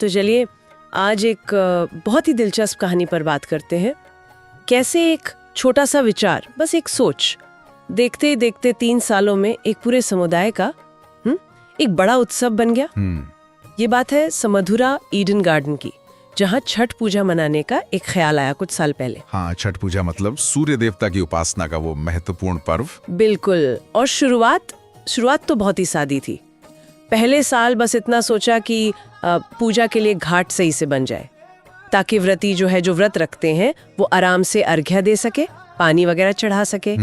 तो चलिए आज एक बहुत ही दिलचस्प कहानी पर बात करते हैं। कैसे एक छोटा सा विचार, बस एक सोच, देखते ही देखते 3 सालों में एक पूरे समुदाय का एक बड़ा उत्सव बन गया। ये बात है समधुरा ईडन गार्डन की, जहाँ छठ पूजा मनाने का एक ख्याल आया कुछ साल पहले। हाँ, छठ पूजा मतलब सूर्य देवता की उपासना का वो महत्वपूर्ण पर्व। बिल्कुल। और शुरुआत तो बहुत ही सादी थी। पहले साल बस इतना सोचा कि पूजा के लिए घाट सही से बन जाए, ताकि व्रती जो व्रत रखते हैं वो आराम से अर्घ्य दे सके, पानी वगैरह चढ़ा सके।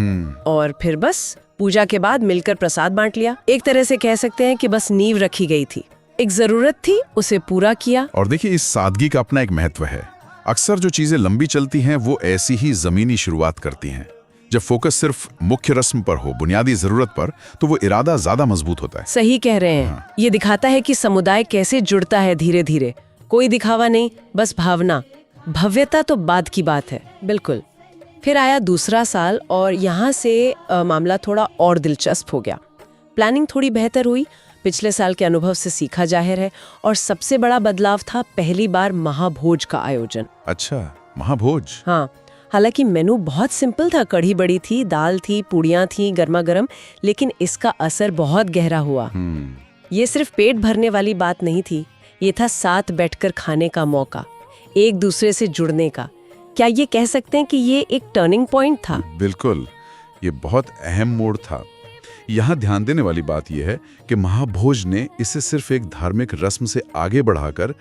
और फिर बस पूजा के बाद मिलकर प्रसाद बांट लिया। एक तरह से कह सकते हैं कि बस नींव रखी गई थी, एक जरूरत थी, उसे पूरा किया। और देखिए, इस सादगी का अपना एक महत्व है। अक्सर जो चीजें लंबी चलती हैं वो ऐसी ही जमीनी शुरुआत करती हैं। जब फोकस सिर्फ मुख्य रस्म पर हो, बुनियादी जरूरत पर, तो वो इरादा ज्यादा मजबूत होता है। सही कह रहे हैं। हाँ। ये दिखाता है कि समुदाय कैसे जुड़ता है धीरे धीरे। कोई दिखावा नहीं, बस भावना। भव्यता तो बाद की बात है। बिल्कुल। फिर आया दूसरा साल और यहाँ से मामला थोड़ा और दिलचस्प हो गया। प्लानिंग थोड़ी बेहतर हुई, पिछले साल के अनुभव से सीखा जाहिर है। और सबसे बड़ा बदलाव था पहली बार महाभोज का आयोजन। अच्छा, महाभोज। हाँ, हालांकि मेनू बहुत सिंपल था। कढ़ी बड़ी थी, दाल थी, पूड़ियाँ थी गर्मा गर्म, लेकिन इसका असर बहुत गहरा हुआ। ये सिर्फ पेट भरने वाली बात नहीं थी, ये था साथ बैठकर खाने का मौका, एक दूसरे से जुड़ने का। क्या ये कह सकते हैं कि ये एक टर्निंग पॉइंट था? बिल्कुल, ये बहुत अहम मोड़ था। यहाँ ध्यान देने वाली बात यह है कि महाभोज ने इसे सिर्फ एक धार्मिक रस्म से आगे बढ़ाकर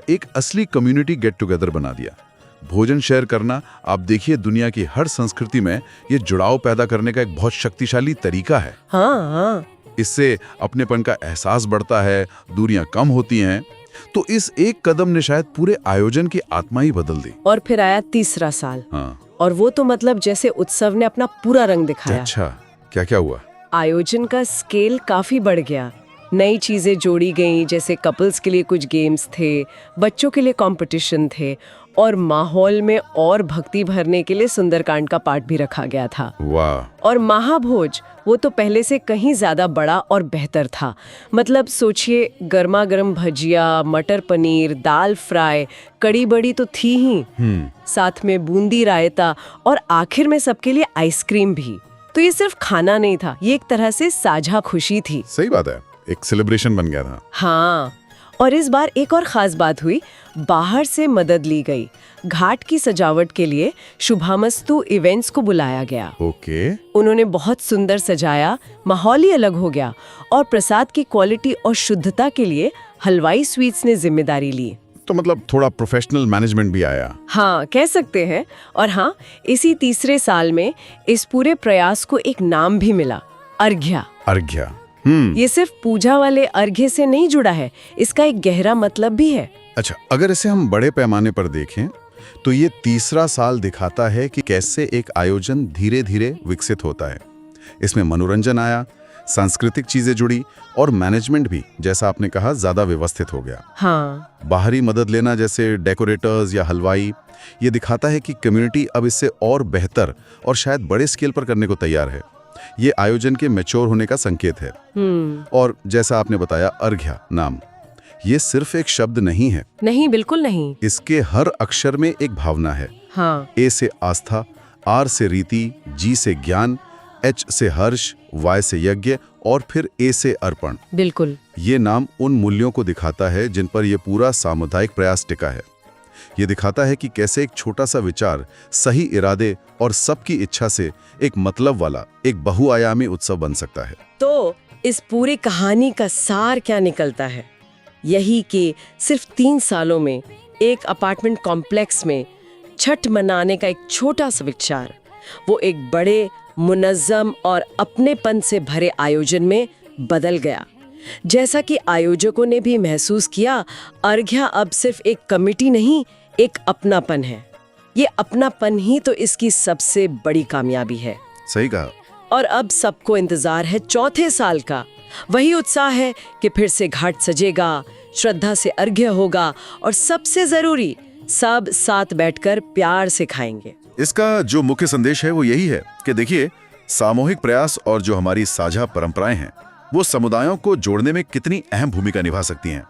एक असली कम्युनिटी गेट टुगेदर बना दिया। भोजन शेयर करना, आप देखिए, दुनिया की हर संस्कृति में ये जुड़ाव पैदा करने का एक बहुत शक्तिशाली तरीका है। हाँ। इससे अपनेपन का एहसास बढ़ता है, दूरियां कम होती हैं। तो इस एक कदम ने शायद पूरे आयोजन की आत्मा ही बदल दी। और फिर आया तीसरा साल। हाँ। और वो तो मतलब जैसे उत्सव ने अपना पूरा रंग दिखाया। अच्छा, क्या हुआ? आयोजन का स्केल काफी बढ़ गया। नई चीजें जोड़ी गईं, जैसे कपल्स के लिए कुछ गेम्स थे, बच्चों के लिए कंपटीशन थे, और माहौल में और भक्ति भरने के लिए सुंदरकांड का पाठ भी रखा गया था। वाह। और महाभोज वो तो पहले से कहीं ज्यादा बड़ा और बेहतर था। मतलब सोचिए, गर्मा गर्म भजिया, मटर पनीर, दाल फ्राई, कड़ी बड़ी तो थी ही, साथ में बूंदी रायता, और आखिर में सबके लिए आइसक्रीम भी। तो ये सिर्फ खाना नहीं था, ये एक तरह से साझा खुशी थी। सही बात है, एक सेलिब्रेशन बन गया था। हाँ। और इस बार एक और खास बात हुई, बाहर से मदद ली गई। घाट की सजावट के लिए शुभामस्तु इवेंट्स को बुलाया गया। ओके। उन्होंने बहुत सुंदर सजाया, माहौल ही अलग हो गया। और प्रसाद की क्वालिटी और शुद्धता के लिए हलवाई स्वीट्स ने जिम्मेदारी ली। तो मतलब थोड़ा प्रोफेशनल मैनेजमेंट भी आया। हाँ, कह सकते हैं। और हाँ, इसी तीसरे साल में इस पूरे प्रयास को एक नाम भी मिला, अर्घ्य। ये सिर्फ पूजा वाले अर्घ्य से नहीं जुड़ा है, इसका एक गहरा मतलब भी है। अच्छा, अगर इसे हम बड़े पैमाने पर देखें तो ये तीसरा साल दिखाता है कि कैसे एक आयोजन धीरे धीरे विकसित होता है। इसमें मनोरंजन आया, सांस्कृतिक चीजें जुड़ी, और मैनेजमेंट भी, जैसा आपने कहा, ज्यादा व्यवस्थित हो गया। हाँ। बाहरी मदद लेना, जैसे डेकोरेटर्स या हलवाई, ये दिखाता है कि कम्युनिटी अब इससे और बेहतर और शायद बड़े स्केल पर करने को तैयार है। ये आयोजन के मैच्योर होने का संकेत है। और जैसा आपने बताया, अर्घ्य नाम, ये सिर्फ एक शब्द नहीं है। नहीं, बिल्कुल नहीं। इसके हर अक्षर में एक भावना है। हाँ। ए से आस्था, आर से रीति, जी से ज्ञान, एच से हर्ष, वाई से यज्ञ, और फिर ए से अर्पण। बिल्कुल। ये नाम उन मूल्यों को दिखाता है जिन पर यह पूरा सामुदायिक प्रयास टिका है। ये दिखाता है कि कैसे एक छोटा सा विचार, सही इरादे और सबकी इच्छा से एक मतलब वाला, एक बहुआयामी उत्सव बन सकता है। तो इस पूरी कहानी का सार क्या निकलता है? यही कि सिर्फ 3 सालों में एक अपार्टमेंट कॉम्प्लेक्स में छठ मनाने का एक छोटा सा विचार, वो एक बड़े, मुनज़्ज़म और अपनेपन से भरे आयोजन में बदल गया। जैसा कि आयोजकों ने भी महसूस किया, अर्घ्य अब सिर्फ एक कमेटी नहीं, एक अपनापन है। ये अपनापन ही तो इसकी सबसे बड़ी कामयाबी है। सही कहा। और अब सबको इंतजार है चौथे साल का। वही उत्साह है कि फिर से घाट सजेगा, श्रद्धा से अर्घ्य होगा, और सबसे जरूरी, सब साथ बैठकर प्यार से खाएंगे। इसका जो मुख्य संदेश है वो यही है कि देखिए, सामूहिक प्रयास और जो हमारी साझा परंपराएं हैं, वो समुदायों को जोड़ने में कितनी अहम भूमिका निभा सकती हैं।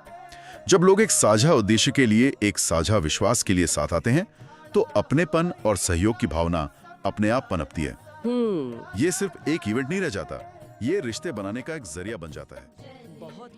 जब लोग एक साझा उद्देश्य के लिए, एक साझा विश्वास के लिए साथ आते हैं, तो अपनेपन और सहयोग की भावना अपने आप पनपती है। ये सिर्फ एक इवेंट नहीं रह जाता, ये रिश्ते बनाने का एक जरिया बन जाता है। बहुत